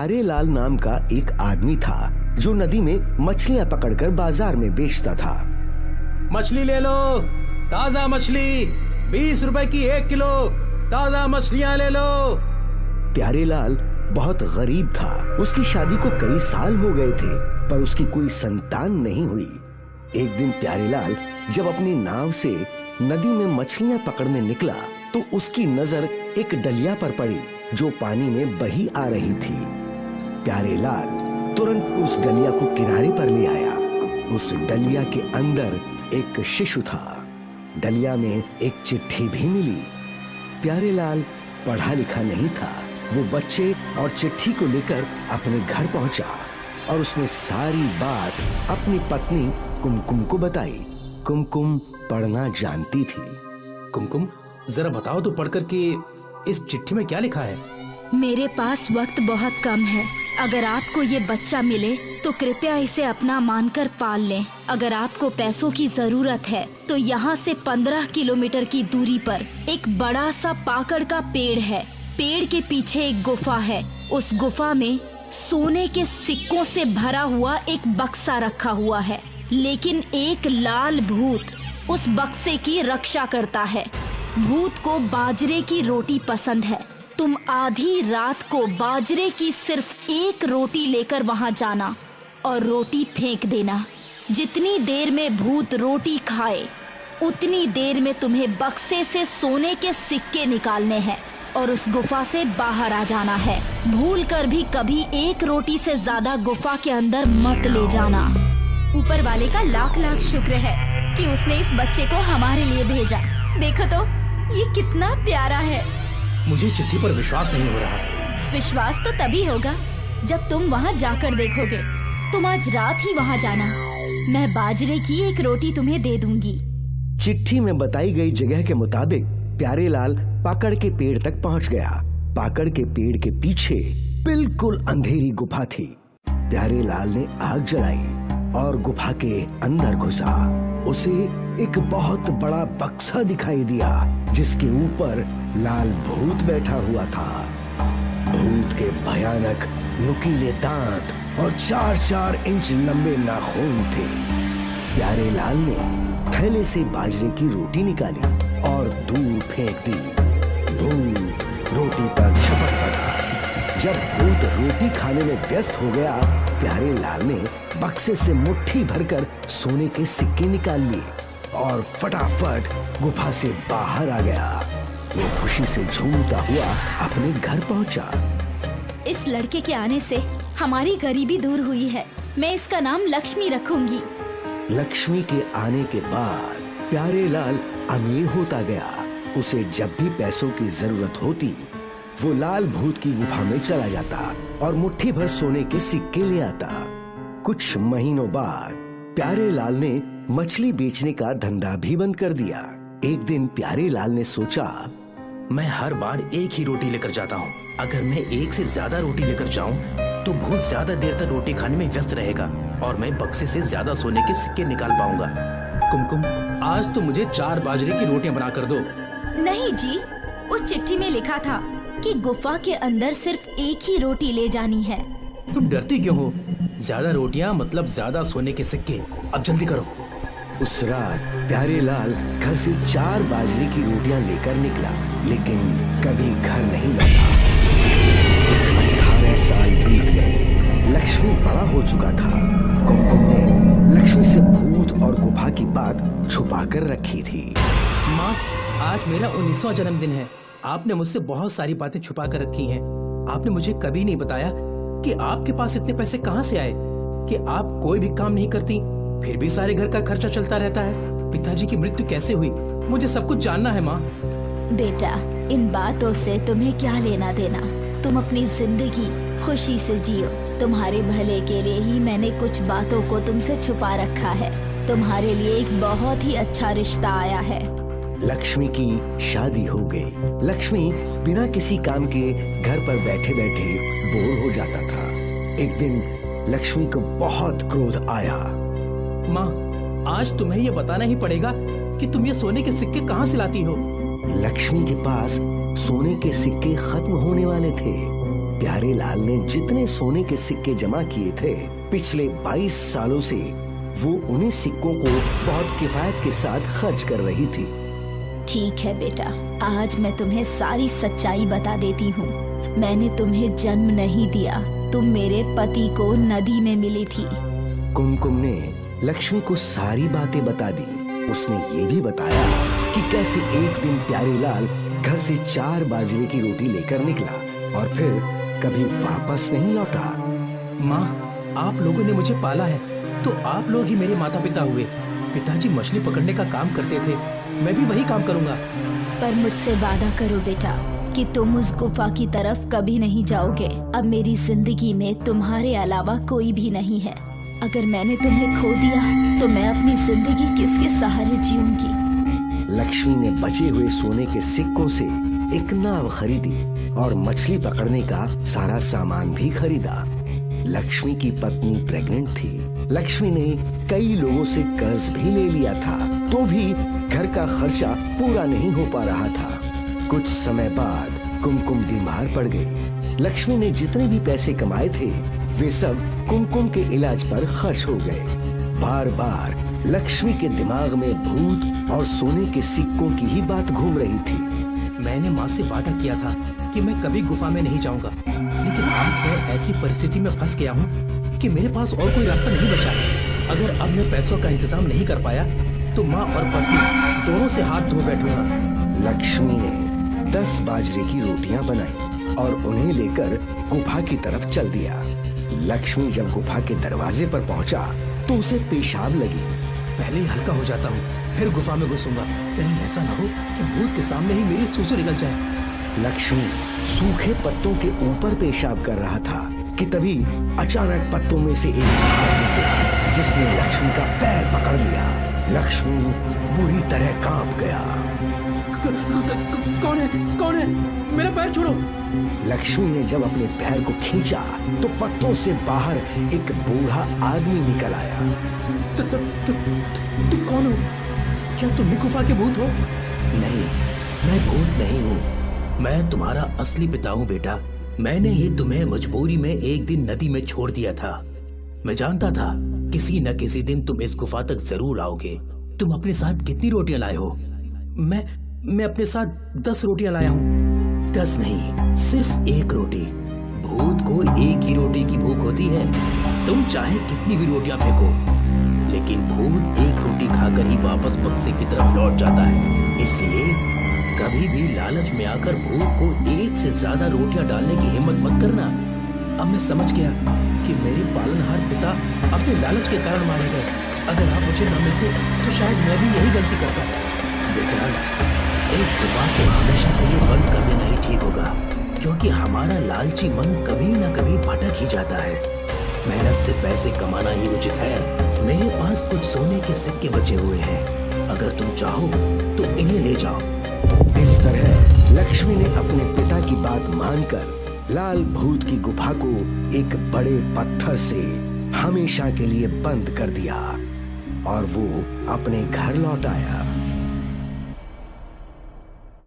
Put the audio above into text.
प्यारेलाल नाम का एक आदमी था जो नदी में मछलियां पकड़कर बाजार में बेचता था। मछली ले लो, ताजा मछली, 20 रुपए की 1 किलो, ताजा मछलियां ले लो। प्यारेलाल बहुत गरीब था। उसकी शादी को कई साल हो गए थे, पर उसकी कोई संतान नहीं हुई। एक दिन प्यारेलाल जब अपनी नाव से नदी में मछलियां पकड़ने निकला तो उसकी नजर एक डलिया पर पड़ी जो पानी में बही आ रही थी। प्यारेलाल तुरंत उस डलिया को किनारे पर ले आया। उस डलिया के अंदर एक शिशु था। डलिया में एक चिट्ठी भी मिली। प्यारेलाल पढ़ा लिखा नहीं था। वो बच्चे और चिट्ठी को लेकर अपने घर पहुंचा और उसने सारी बात अपनी पत्नी कुमकुम को बताई। कुमकुम पढ़ना जानती थी। कुमकुम, जरा बताओ तो पढ़कर कि इस चिट्ठी में क्या लिखा है। मेरे पास वक्त बहुत कम है। अगर आपको ये बच्चा मिले तो कृपया इसे अपना मानकर पाल लें। अगर आपको पैसों की जरूरत है तो यहाँ से 15 किलोमीटर की दूरी पर एक बड़ा सा पाकड़ का पेड़ है। पेड़ के पीछे एक गुफा है। उस गुफा में सोने के सिक्कों से भरा हुआ एक बक्सा रखा हुआ है, लेकिन एक लाल भूत उस बक्से की रक्षा करता है। भूत को बाजरे की रोटी पसंद है। तुम आधी रात को बाजरे की सिर्फ एक रोटी लेकर वहां जाना और रोटी फेंक देना। जितनी देर में भूत रोटी खाए उतनी देर में तुम्हें बक्से से सोने के सिक्के निकालने हैं और उस गुफा से बाहर आ जाना है। भूल कर भी कभी एक रोटी से ज्यादा गुफा के अंदर मत ले जाना। ऊपर वाले का लाख लाख शुक्र है कि उसने इस बच्चे को हमारे लिए भेजा। देखो तो ये कितना प्यारा है। मुझे चिट्ठी पर विश्वास नहीं हो रहा। विश्वास तो तभी होगा जब तुम वहाँ जाकर देखोगे। तुम आज रात ही वहाँ जाना। मैं बाजरे की एक रोटी तुम्हें दे दूंगी। चिट्ठी में बताई गई जगह के मुताबिक प्यारेलाल पाकड़ के पेड़ तक पहुंच गया। पाकड़ के पेड़ के पीछे बिल्कुल अंधेरी गुफा थी। प्यारेलाल ने आग जलाई और गुफा के अंदर घुसा। उसे एक बहुत बड़ा बक्सा दिखाई दिया जिसके ऊपर लाल भूत बैठा हुआ था। भूत के भयानक नुकीले दांत और 4-4 इंच लंबे नाखून थे। प्यारेलाल ने थैले से बाजरे की रोटी निकाली और दूर फेंक दी। भूत रोटी पर झपट पड़ा। जब भूत रोटी खाने में व्यस्त हो गया, प्यारेलाल ने बक्से से मुट्ठी भरकर सोने के सिक्के निकाल लिए और फटाफट गुफा से बाहर आ गया। वो खुशी से झूमता हुआ अपने घर पहुंचा। इस लड़के के आने से हमारी गरीबी दूर हुई है। मैं इसका नाम लक्ष्मी रखूंगी। लक्ष्मी के आने के बाद प्यारेलाल अमीर होता गया। उसे जब भी पैसों की जरूरत होती वो लाल भूत की गुफा में चला जाता और मुट्ठी भर सोने के सिक्के ले आता। कुछ महीनों बाद प्यारेलाल ने मछली बेचने का धंधा भी बंद कर दिया। एक दिन प्यारेलाल ने सोचा, मैं हर बार एक ही रोटी लेकर जाता हूँ। अगर मैं एक से ज्यादा रोटी लेकर जाऊँ तो बहुत ज्यादा देर तक रोटी खाने में व्यस्त रहेगा और मैं बक्से से ज्यादा सोने के सिक्के निकाल पाऊंगा। कुमकुम, आज तो मुझे 4 बाजरे की रोटियां बना कर दो। नहीं जी, उस चिट्ठी में लिखा था कि गुफा के अंदर सिर्फ एक ही रोटी ले जानी है। तुम डरती क्यों हो? ज्यादा रोटियां मतलब ज्यादा सोने के सिक्के। अब जल्दी करो। उस रात प्यारेलाल घर से 4 बाजरे की रोटियां लेकर निकला, लेकिन कभी घर नहीं लौटा। 18 साल बीत गए। लक्ष्मी बड़ा हो चुका था। कुमकुम ने लक्ष्मी से भूत और गुफा की बात छुपा कर रखी थी। माँ, आज मेरा 19वां जन्मदिन है। आपने मुझसे बहुत सारी बातें छुपा कर रखी हैं। आपने मुझे कभी नहीं बताया कि आपके पास इतने पैसे कहाँ से आए, कि आप कोई भी काम नहीं करती फिर भी सारे घर का खर्चा चलता रहता है। पिताजी की मृत्यु कैसे हुई, मुझे सब कुछ जानना है माँ। बेटा, इन बातों से तुम्हें क्या लेना देना। तुम अपनी जिंदगी खुशी से जियो। तुम्हारे भले के लिए ही मैंने कुछ बातों को तुमसे छुपा रखा है। तुम्हारे लिए एक बहुत ही अच्छा रिश्ता आया है। लक्ष्मी की शादी हो गई। लक्ष्मी बिना किसी काम के घर पर बैठे बैठे बोर हो जाता था। एक दिन लक्ष्मी को बहुत क्रोध आया। माँ, आज तुम्हें ये बताना ही पड़ेगा कि तुम ये सोने के सिक्के कहाँ से लाती हो। लक्ष्मी के पास सोने के सिक्के खत्म होने वाले थे। प्यारे लाल ने जितने सोने के सिक्के जमा किए थे पिछले 22 सालों से, वो उन्हीं सिक्कों को बहुत किफायत के साथ खर्च कर रही थी। ठीक है बेटा, आज मैं तुम्हें सारी सच्चाई बता देती हूँ। मैंने तुम्हें जन्म नहीं दिया, तुम मेरे पति को नदी में मिली थी। कुमकुम ने लक्ष्मी को सारी बातें बता दी। उसने ये भी बताया कि कैसे एक दिन प्यारे लाल घर से 4 बाजरे की रोटी लेकर निकला और फिर कभी वापस नहीं लौटा। माँ, आप लोगों ने मुझे पाला है तो आप लोग ही मेरे माता पिता हुए। पिताजी मछली पकड़ने का काम करते थे, मैं भी वही काम करूँगा। पर मुझसे वादा करो बेटा कि तुम उस गुफा की तरफ कभी नहीं जाओगे। अब मेरी जिंदगी में तुम्हारे अलावा कोई भी नहीं है। अगर मैंने तुम्हें खो दिया तो मैं अपनी जिंदगी किसके सहारे जीऊंगी। लक्ष्मी ने बचे हुए सोने के सिक्कों से एक नाव खरीदी और मछली पकड़ने का सारा सामान भी खरीदा। लक्ष्मी की पत्नी प्रेग्नेंट थी। लक्ष्मी ने कई लोगों से कर्ज भी ले लिया था, तो भी घर का खर्चा पूरा नहीं हो पा रहा था। कुछ समय बाद कुमकुम बीमार पड़ गई। लक्ष्मी ने जितने भी पैसे कमाए थे वे सब कुमकुम के इलाज पर खर्च हो गए। बार बार लक्ष्मी के दिमाग में भूत और सोने के सिक्कों की ही बात घूम रही थी। मैंने माँ से वादा किया था कि मैं कभी गुफा में नहीं जाऊंगा, लेकिन अब मैं ऐसी परिस्थिति में फंस गया हूँ कि मेरे पास और कोई रास्ता नहीं बचा। अगर अब मैं पैसों का इंतजाम नहीं कर पाया तो माँ और पत्नी दोनों से हाथ धो बैठूंगा। लक्ष्मी ने 10 बाजरे की रोटियां बनाई और उन्हें लेकर गुफा की तरफ चल दिया। लक्ष्मी जब गुफा के दरवाजे पर पहुंचा तो उसे पेशाब लगी। पहले ही हल्का हो जाता हूँ, फिर गुफा में घुसूंगा। कहीं ऐसा न हो कि भूत के सामने ही मेरी सूसू निकल जाए। लक्ष्मी सूखे पत्तों के ऊपर पेशाब कर रहा था कि तभी अचानक पत्तों में से एक हाथ निकला जिसने लक्ष्मी का पैर पकड़ लिया। लक्ष्मी बुरी तरह कांप गया। कौन है? कौन है? मेरा पैर छोड़ो। लक्ष्मी ने जब अपने पैर को खींचा तो पत्तों से बाहर एक बूढ़ा आदमी निकल आया। तुम कौन हो? क्या तुम ही गुफा के भूत हो? नहीं, मैं भूत नहीं हूँ। मैं तुम्हारा असली पिता हूँ बेटा। मैंने ही तुम्हें मजबूरी में एक दिन नदी में छोड़ दिया था। मैं जानता था किसी न किसी दिन तुम इस गुफा तक जरूर आओगे। तुम अपने साथ कितनी रोटियां लाए हो? मैं अपने साथ 10 रोटियां लाया हूँ। 10 नहीं, सिर्फ 1 रोटी। भूत को एक ही रोटी की भूख होती है। तुम चाहे कितनी भी रोटियां फेंको, लेकिन भूत एक रोटी खाकर ही वापस बक्से की तरफ लौट जाता है। इसलिए कभी भी लालच में आकर भूत को 1 से ज्यादा रोटियां डालने की हिम्मत मत करना। अब मैं समझ गया कि मेरे पालनहार पिता अपने लालच के कारण मारे गए। अगर आप मुझे न मिलते तो शायद मैं भी यही गलती करता। बेटा, इस गुफा को हमेशा के लिए बंद कर देना ही ठीक होगा, क्योंकि हमारा लालची मन कभी न कभी भटक ही जाता है। मेहनत से पैसे कमाना ही उचित है। मेरे पास कुछ सोने के सिक्के बचे हुए हैं, अगर तुम चाहो तो इन्हें ले जाओ। इस तरह लक्ष्मी ने अपने पिता की बात मानकर लाल भूत की गुफा को एक बड़े पत्थर से हमेशा के लिए बंद कर दिया और वो अपने घर लौट आया।